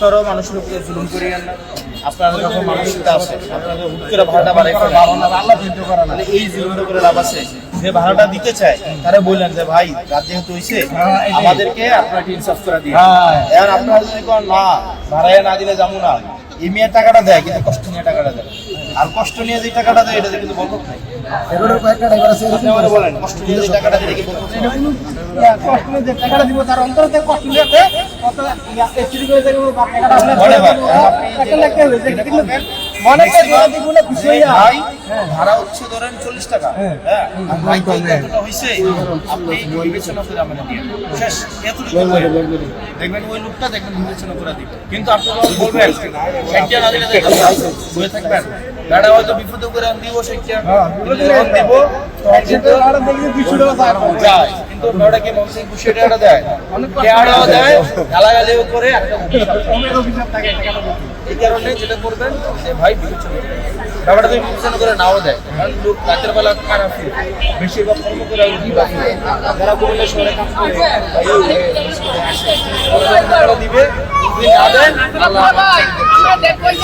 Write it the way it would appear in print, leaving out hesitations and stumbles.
একটারও মানুষের উপরে জুলুম করিয়েন না। আপনারা যখন মানসিকতা আছে আপনাদের হুট করে ভাড়াটা বাড়াই মানে এই জুলুমটা করে লাভ আছে। যে ভাড়াটা দিতে চায় তারা বললেন যে ভাই রাত যেহেতু হয়েছে আমাদেরকে আপনাকে ইনসাফ করে দিয়ে এখন আপনারা যদি কোন না ভাড়ায় না দিলে যাবো না, এই মেয়ের টাকাটা দেয় কিন্তু কষ্ট নিয়ে টাকাটা দেয়, আর কষ্ট নিয়ে যে টাকাটা দেয় এটাতে কিন্তু বরকত নাই। আপনি আমাকে বলেন কষ্ট নিয়ে যে টাকাটা দিলে কি বরকত নাই? কষ্ট নিয়ে যে টাকাটা দিব তার অন্তরে কষ্ট নিয়ে ভাড়া হচ্ছে ধরেন 40 টাকা, দেখবেন ওই লোকটা দেখবেন বিবেচনা করে দিবে। কিন্তু আপনি যখন বলবেন 60 টাকা না দিলে বলে থাকবেন গাড়া হয়তো বিপদে করে দিব 60 টাকা দিব যায়, কিন্তু ওটা কি মনসিং 200 টাকা দেয়, টাকাও দেয়, গালাগালিও করে একটা অভিশাপ থাকে। এই কারণে যেটা করবেন যে ভাই বিবেচনা ব্যাপারটা তুমি বিবেচনা করে নাও দেয়, কারণ লোক রাতের বেলা খারাপ বেশিরভাগ কর্ম করে যারা বললে শহরে কাজ করে দিবে, না দেন আল্লাহ